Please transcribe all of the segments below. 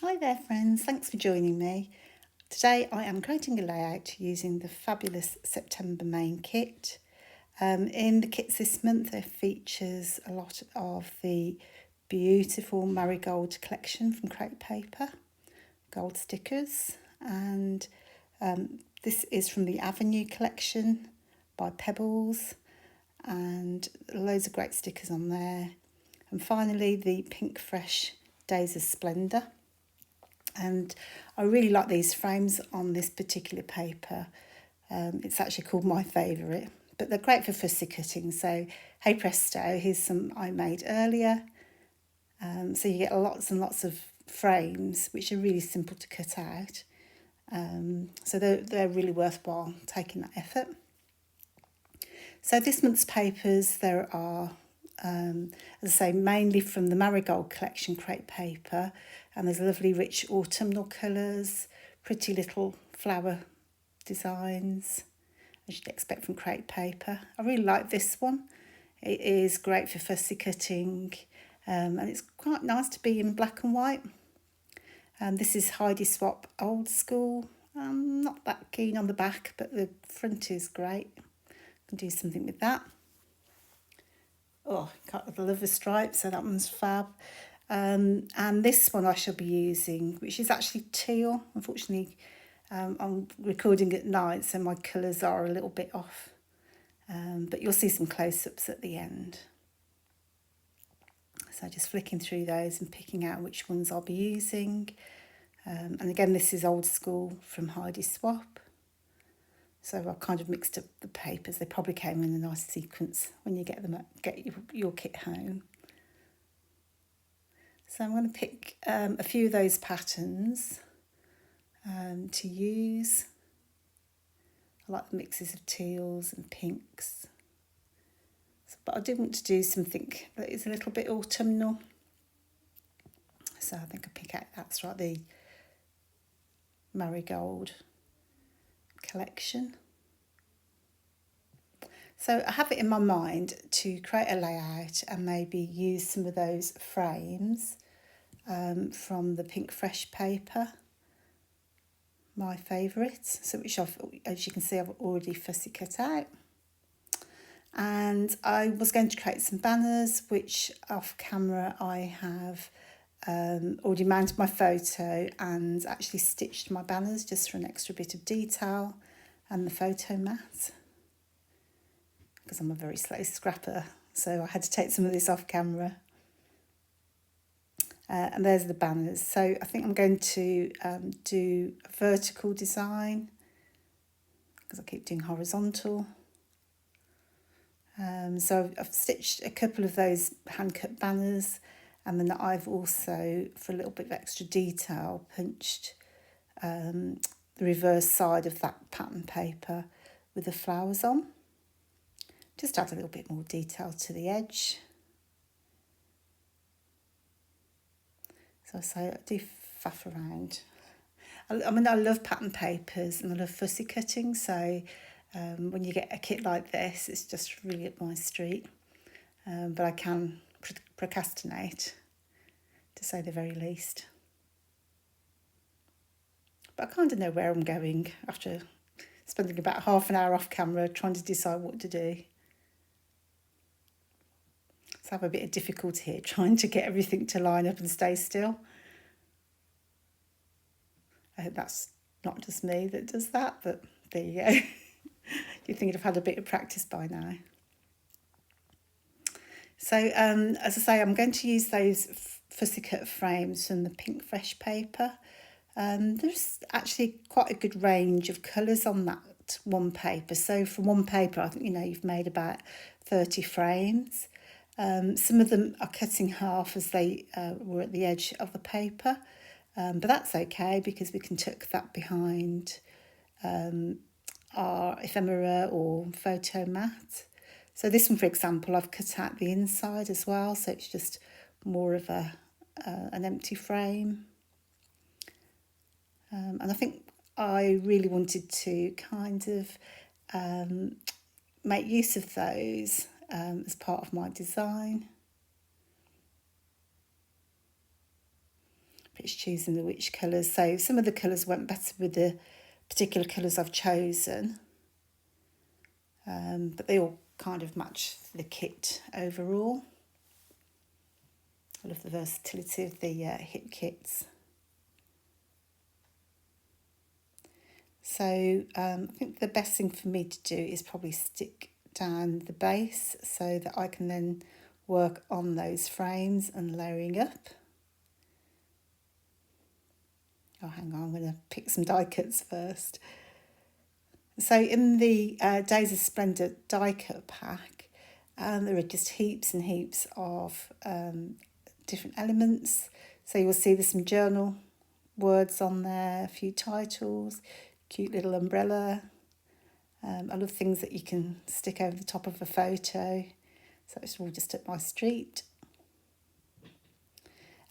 Hi there friends, thanks for joining me. Today I am creating a layout using the fabulous September main kit. In the kits this month there features a lot of the beautiful Marigold collection from Create Paper, gold stickers, and this is from the Avenue collection by Pebbles, and loads of great stickers on there. And finally the PinkFresh Days of Splendor. And I really like these frames on this particular paper. It's actually called my favourite, but they're great for fussy cutting. So hey presto, here's some I made earlier. So you get lots and lots of frames which are really simple to cut out. So they're really worthwhile taking that effort. So this month's papers, there are, as I say, mainly from the Marigold collection Create Paper, and there's lovely rich autumnal colours, pretty little flower designs, as you'd expect from Create Paper. I really like this one. It is great for fussy cutting, and it's quite nice to be in black and white. This is Heidi Swap Old School. I'm not that keen on the back, but the front is great. Can do something with that. Oh, I love the stripe, so that one's fab. And this one I shall be using, which is actually teal. Unfortunately, I'm recording at night, so my colours are a little bit off. But you'll see some close-ups at the end. So just flicking through those and picking out which ones I'll be using. And again, this is Old School from Heidi Swap. So I've kind of mixed up the papers. They probably came in a nice sequence when you get your kit home. So I'm going to pick a few of those patterns to use. I like the mixes of teals and pinks. But I do want to do something that is a little bit autumnal. So I think I pick out, that's right, the Marigold collection. So I have it in my mind to create a layout and maybe use some of those frames from the PinkFresh paper, my favourites, so which as you can see I've already fussy cut out. And I was going to create some banners, which off camera I have already mounted my photo and actually stitched my banners just for an extra bit of detail, and the photo mat, because I'm a very slow scrapper, so I had to take some of this off camera. And there's the banners. So I think I'm going to do a vertical design, because I keep doing horizontal. So I've stitched a couple of those hand-cut banners, and then I've also, for a little bit of extra detail, punched the reverse side of that pattern paper with the flowers on. Just add a little bit more detail to the edge. So I do faff around. I mean, I love pattern papers and I love fussy cutting, so when you get a kit like this, it's just really up my street. But I can procrastinate, to say the very least. But I kind of know where I'm going after spending about half an hour off camera trying to decide what to do. So I have a bit of difficulty here trying to get everything to line up and stay still. I hope that's not just me that does that, but there you go. You'd think I'd have had a bit of practice by now. So as I say, I'm going to use those fussy cut frames from the PinkFresh paper. There's actually quite a good range of colours on that one paper. So from one paper, I think, you've made about 30 frames. Some of them are cut in half as they were at the edge of the paper. But that's okay, because we can tuck that behind our ephemera or photo mat. So this one, for example, I've cut out the inside as well, so it's just more of an empty frame. And I think I really wanted to kind of make use of those as part of my design. it's choosing which colours. So some of the colours went better with the particular colours I've chosen, but they all kind of match the kit overall. I love the versatility of the hip kits. So I think the best thing for me to do is probably stick down the base so that I can then work on those frames and layering up. Oh, hang on, I'm going to pick some die cuts first. So in the Days of Splendor die cut pack, there are just heaps and heaps of different elements. So you'll see there's some journal words on there, a few titles, cute little umbrella. I love things that you can stick over the top of a photo. So it's all just up my street.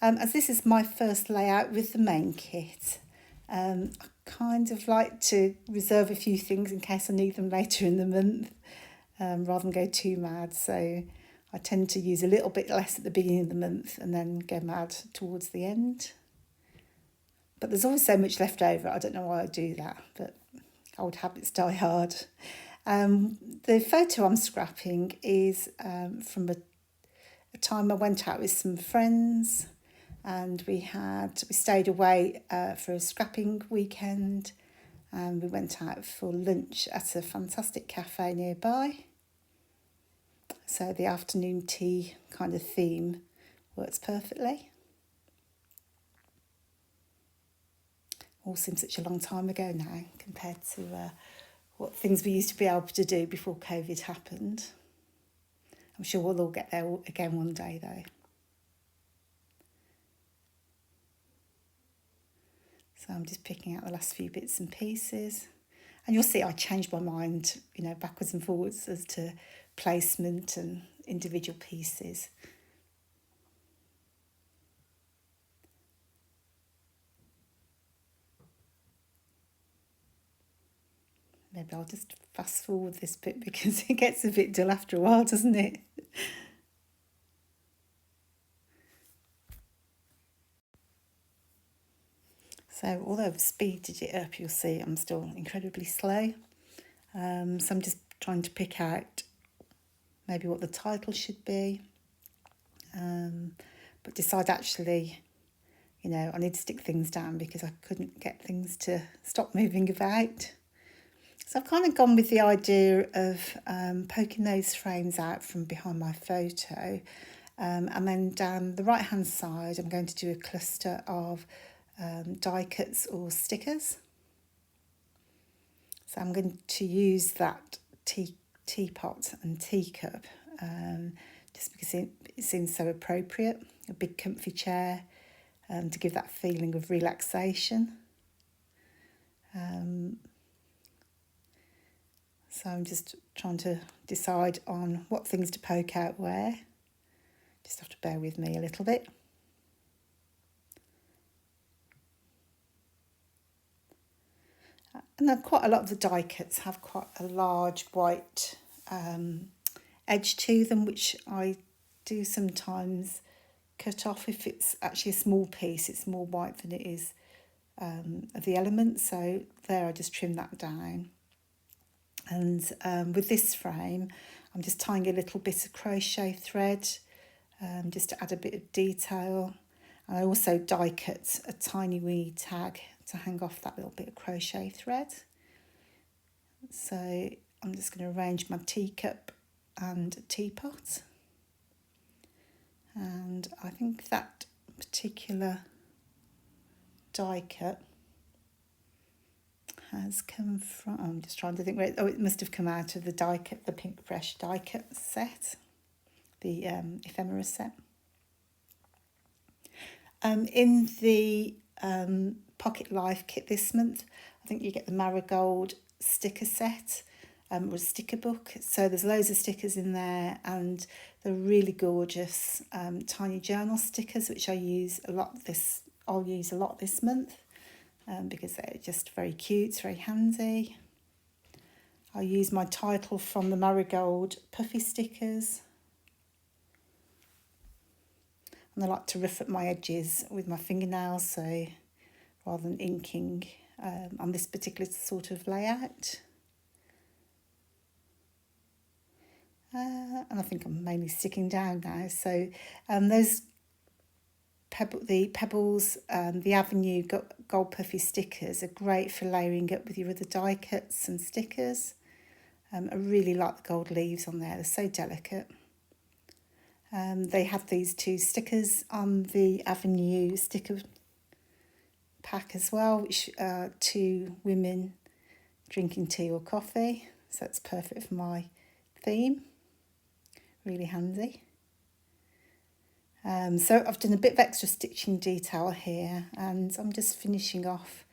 As this is my first layout with the main kit, I kind of like to reserve a few things in case I need them later in the month, rather than go too mad. So I tend to use a little bit less at the beginning of the month and then go mad towards the end. But there's always so much left over. I don't know why I do that, but old habits die hard. The photo I'm scrapping is from a time I went out with some friends, and we stayed away for a scrapping weekend, and we went out for lunch at a fantastic cafe nearby. So the afternoon tea kind of theme works perfectly. All seems such a long time ago now compared to what things we used to be able to do before COVID happened. I'm sure we'll all get there again one day though. So I'm just picking out the last few bits and pieces. And you'll see I changed my mind, backwards and forwards as to placement and individual pieces. Maybe I'll just fast forward this bit because it gets a bit dull after a while, doesn't it? So although I've speeded it up, you'll see I'm still incredibly slow. So I'm just trying to pick out maybe what the title should be, but decide actually, I need to stick things down because I couldn't get things to stop moving about. So I've kind of gone with the idea of poking those frames out from behind my photo, and then down the right hand side I'm going to do a cluster of die cuts or stickers. So I'm going to use that teapot and teacup just because it seems so appropriate. A big comfy chair to give that feeling of relaxation. So I'm just trying to decide on what things to poke out where. Just have to bear with me a little bit. And then quite a lot of the die cuts have quite a large white edge to them, which I do sometimes cut off. If it's actually a small piece, it's more white than it is of the elements. So there I just trim that down. And with this frame, I'm just tying a little bit of crochet thread just to add a bit of detail. And I also die cut a tiny wee tag to hang off that little bit of crochet thread. So I'm just going to arrange my teacup and teapot. And I think that particular die cut has come from, I'm just trying to think where, it must have come out of the die cut, the PinkFresh die cut set, the ephemera set. In the Pocket Life kit this month, I think you get the Marigold sticker set or a sticker book. So there's loads of stickers in there, and they're really gorgeous tiny journal stickers, which I'll use a lot this month. Because they're just very cute, it's very handy. I'll use my title from the Marigold puffy stickers. and I like to rough up my edges with my fingernails, so rather than inking on this particular sort of layout. And I think I'm mainly sticking down now. So those the Pebbles, the Avenue Gold Puffy stickers are great for layering up with your other die cuts and stickers. I really like the gold leaves on there, they're so delicate. They have these 2 stickers on the Avenue sticker pack as well, which are 2 women drinking tea or coffee. So it's perfect for my theme, really handy. So I've done a bit of extra stitching detail here, and I'm just finishing off,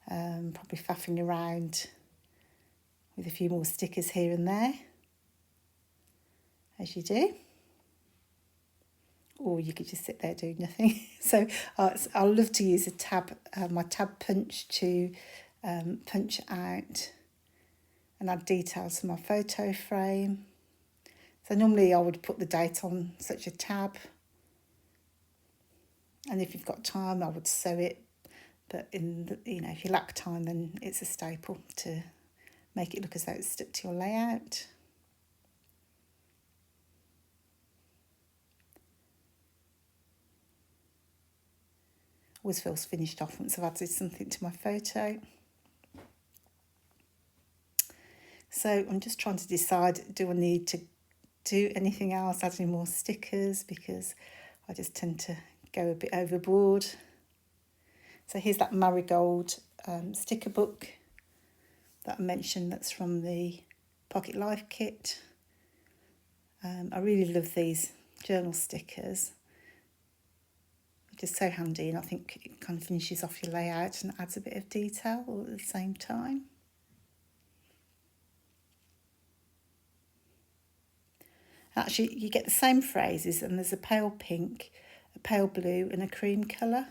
probably faffing around with a few more stickers here and there, as you do. Or you could just sit there doing nothing. So I love to use a tab, my tab punch, to punch out and add details to my photo frame. So normally I would put the date on such a tab, and if you've got time I would sew it, but if you lack time, then it's a staple to make it look as though it's stuck to your layout. Always feels finished off once I've added something to my photo. So I'm just trying to decide, do I need to do anything else, add any more stickers, because I just tend to go a bit overboard. So here's that Marigold sticker book that I mentioned, that's from the Pocket Life kit. I really love these journal stickers. Just so handy, and I think it kind of finishes off your layout and adds a bit of detail all at the same time. Actually, you get the same phrases, and there's a pale pink, a pale blue and a cream colour,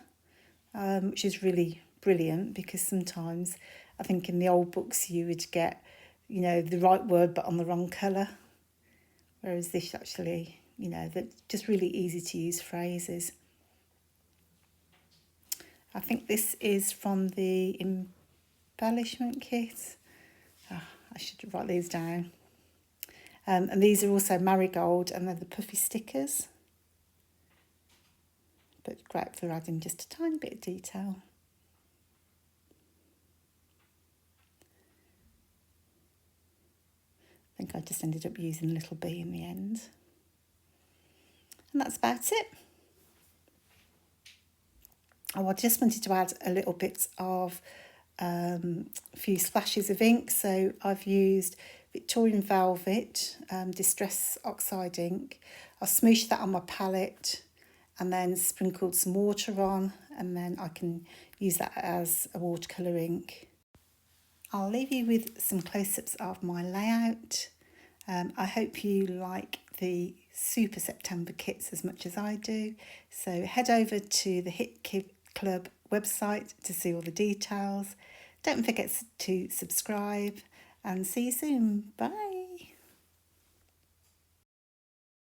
which is really brilliant, because sometimes I think in the old books you would get, the right word but on the wrong colour, whereas this actually, they're just really easy to use phrases. I think this is from the Embellishment kit. I should write these down. And these are also Marigold, and they're the puffy stickers. But great for adding just a tiny bit of detail. I think I just ended up using a little bee in the end. And that's about it. Oh, I just wanted to add a little bit of a few splashes of ink. So I've used Victorian Velvet Distress Oxide ink. I smooshed that on my palette and then sprinkled some water on, and then I can use that as a watercolour ink. I'll leave you with some close-ups of my layout. I hope you like the Super September kits as much as I do. So head over to the Hit Club website to see all the details. Don't forget to subscribe, and see you soon. Bye.